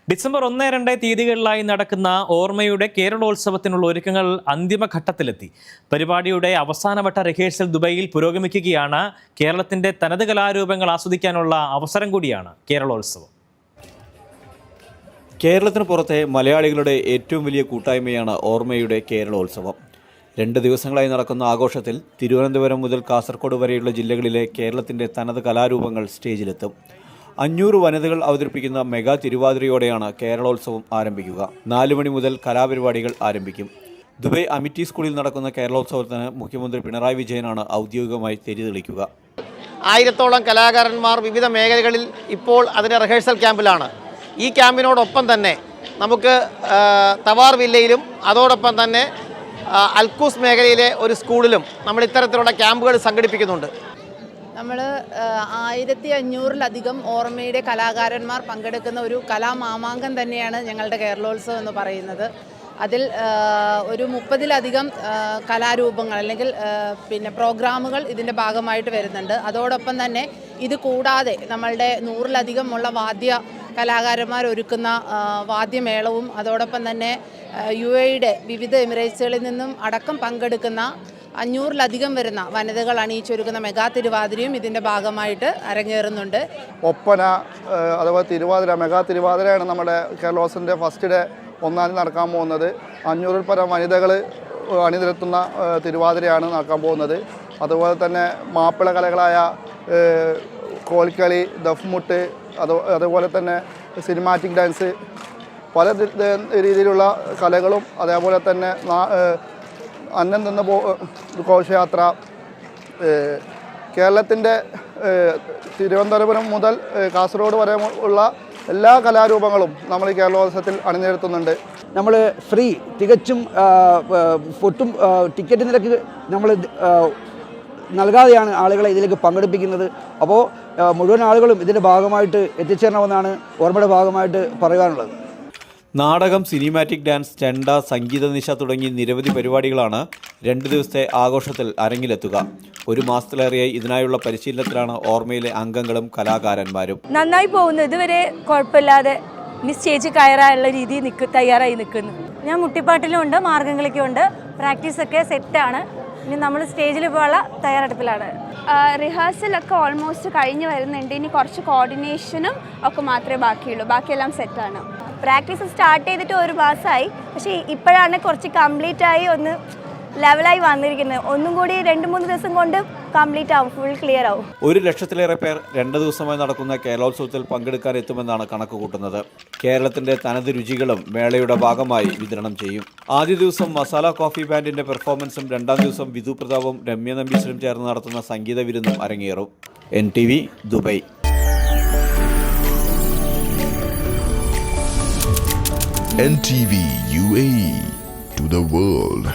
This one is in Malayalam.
ഡിസംബർ 1-2 തീയതികളിലായി നടക്കുന്ന ഓർമ്മയുടെ കേരളോത്സവത്തിനുള്ള ഒരുക്കങ്ങൾ അന്തിമഘട്ടത്തിലെത്തി. പരിപാടിയുടെ അവസാനവട്ട റിഹേഴ്സൽ ദുബൈയിൽ പുരോഗമിക്കുകയാണ്. കേരളത്തിന്റെ തനത് കലാരൂപങ്ങൾ ആസ്വദിക്കാനുള്ള അവസരം കൂടിയാണ് കേരളോത്സവം. കേരളത്തിന് പുറത്തെ മലയാളികളുടെ ഏറ്റവും വലിയ കൂട്ടായ്മയാണ് ഓർമ്മയുടെ കേരളോത്സവം. 2 ദിവസങ്ങളായി നടക്കുന്ന ആഘോഷത്തിൽ തിരുവനന്തപുരം മുതൽ കാസർഗോഡ് വരെയുള്ള ജില്ലകളിലെ കേരളത്തിന്റെ തനത് കലാരൂപങ്ങൾ സ്റ്റേജിലെത്തും. 500 വനിതകൾ അവതരിപ്പിക്കുന്ന മെഗാ തിരുവാതിരയോടെയാണ് കേരളോത്സവം ആരംഭിക്കുക. 4 മണി മുതൽ കലാപരിപാടികൾ ആരംഭിക്കും. ദുബൈ അമിറ്റി സ്കൂളിൽ നടക്കുന്ന കേരളോത്സവത്തിന് മുഖ്യമന്ത്രി പിണറായി വിജയനാണ് ഔദ്യോഗികമായി തിരിതെളിക്കുക. 1000-ഓളം കലാകാരന്മാർ വിവിധ മേഖലകളിൽ ഇപ്പോൾ അതിൻ്റെ റിഹേഴ്സൽ ക്യാമ്പിലാണ്. ഈ ക്യാമ്പിനോടൊപ്പം തന്നെ നമുക്ക് തവാർ വില്ലയിലും അതോടൊപ്പം തന്നെ അൽക്കൂസ് മേഖലയിലെ ഒരു സ്കൂളിലും നമ്മൾ ഇത്തരത്തിലുള്ള ക്യാമ്പുകൾ സംഘടിപ്പിക്കുന്നുണ്ട്. നമ്മൾ 1500-ലധികം ഓർമ്മയുടെ കലാകാരന്മാർ പങ്കെടുക്കുന്ന ഒരു കലാമാമാങ്കം തന്നെയാണ് ഞങ്ങളുടെ കേരളോത്സവം എന്ന് പറയുന്നത്. അതിൽ ഒരു 30-ലധികം കലാരൂപങ്ങൾ അല്ലെങ്കിൽ പ്രോഗ്രാമുകൾ ഇതിൻ്റെ ഭാഗമായിട്ട് വരുന്നുണ്ട്. അതോടൊപ്പം തന്നെ ഇത് കൂടാതെ നമ്മളുടെ 100-ലധികം ഉള്ള വാദ്യ കലാകാരന്മാർ ഒരുക്കുന്ന വാദ്യമേളവും അതോടൊപ്പം തന്നെ UAE-യുടെ വിവിധ എമിറേറ്റ്സുകളിൽ നിന്നും അടക്കം പങ്കെടുക്കുന്ന 500-ലധികം വരുന്ന വനിതകൾ അണിയിച്ചൊരുക്കുന്ന മെഗാ തിരുവാതിരയും ഇതിൻ്റെ ഭാഗമായിട്ട് അരങ്ങേറുന്നുണ്ട്. ഒപ്പന അഥവാ തിരുവാതിര, മെഗാ തിരുവാതിരയാണ് നമ്മുടെ കേരളോത്സവത്തിൻ്റെ ഫസ്റ്റ് ഡേ 1-ാം തീയതി നടക്കാൻ പോകുന്നത്. 500-ൽ പരം വനിതകൾ അണിനിരത്തുന്ന തിരുവാതിരയാണ് നടക്കാൻ പോകുന്നത്. അതുപോലെ തന്നെ മാപ്പിള കലകളായ കോൽക്കളി, ദഫ്മുട്ട്, അതുപോലെ തന്നെ സിനിമാറ്റിക് ഡാൻസ്, പല രീതിയിലുള്ള കലകളും, അതേപോലെ തന്നെ അന്നം നിന്ന് ഘോഷയാത്ര. കേരളത്തിൻ്റെ തിരുവനന്തപുരം മുതൽ കാസർഗോഡ് വരെ ഉള്ള എല്ലാ കലാരൂപങ്ങളും നമ്മൾ ഈ കേരളോത്സവത്തിൽ അണിനിരത്തുന്നുണ്ട്. നമ്മൾ ഫ്രീ, തികച്ചും ഒട്ടും ടിക്കറ്റ് നിരക്ക് നമ്മൾ നൽകാതെയാണ് ആളുകളെ ഇതിലേക്ക് പങ്കെടുപ്പിക്കുന്നത്. അപ്പോൾ മുഴുവൻ ആളുകളും ഇതിൻ്റെ ഭാഗമായിട്ട് എത്തിച്ചേരണമെന്നാണ് ഓർമ്മയുടെ ഭാഗമായിട്ട് പറയാനുള്ളത്. നാടകം, സിനിമാറ്റിക് ഡാൻസ്, ചെണ്ട, സംഗീത നിശ തുടങ്ങി നിരവധി പരിപാടികളാണ് 2 ദിവസത്തെ ആഘോഷത്തിൽ അരങ്ങിലെത്തുക. 1 മാസത്തിലേറെയായി ഇതിനായുള്ള പരിശീലനത്തിലാണ് ഓർമ്മയിലെ അംഗങ്ങളും കലാകാരന്മാരും. നന്നായി പോകുന്നു. ഇതുവരെ കുഴപ്പമില്ലാതെ സ്റ്റേജ് കയറാനുള്ള രീതിയിൽ തയ്യാറായി നിൽക്കുന്നു. ഞാൻ മുട്ടിപ്പാട്ടിലും ഉണ്ട്, മാർഗംകളിക്കും ഉണ്ട്. പ്രാക്ടീസൊക്കെ സെറ്റാണ്. ഇനി നമ്മൾ സ്റ്റേജിൽ പോകാനുള്ള തയ്യാറെടുപ്പിലാണ്. റിഹേഴ്സലൊക്കെ ഓൾമോസ്റ്റ് കഴിഞ്ഞ് വരുന്നുണ്ട്. ഇനി കുറച്ച് കോർഡിനേഷനും ഒക്കെ മാത്രമേ ബാക്കിയുള്ളൂ. ബാക്കിയെല്ലാം സെറ്റാണ്. പ്രാക്ടീസ് സ്റ്റാർട്ട് ചെയ്തിട്ട് 1 മാസമായി. പക്ഷേ ഇപ്പോഴാണ് കുറച്ച് കംപ്ലീറ്റ് ആയി ഒന്ന് ലെവലായി വന്നിരിക്കുന്നത്. ഒന്നും കൂടി 2-3 ദിവസം കൊണ്ട് കംപ്ലീറ്റ് ആവും, ഫുൾ ക്ലിയർ ആവും. 1 ലക്ഷത്തിലേറെ പേർ 2 ദിവസമായി നടക്കുന്ന കേരളോത്സവത്തിൽ പങ്കെടുക്കാൻ എത്തുമെന്നാണ് കണക്ക് കൂട്ടുന്നത്. കേരളത്തിന്റെ തനത് രുചികളും മേളയുടെ ഭാഗമായി വിതരണം ചെയ്യും. ആദ്യ ദിവസം മസാല കോഫി ബാൻഡിന്റെ പെർഫോമൻസും 2-ാം ദിവസം വിധു പ്രതാപും രമ്യ നമ്പീശനും ചേർന്ന് നടത്തുന്ന സംഗീത വിരുന്നും അരങ്ങേറും. NTV, Dubai. NTV UAE to the world.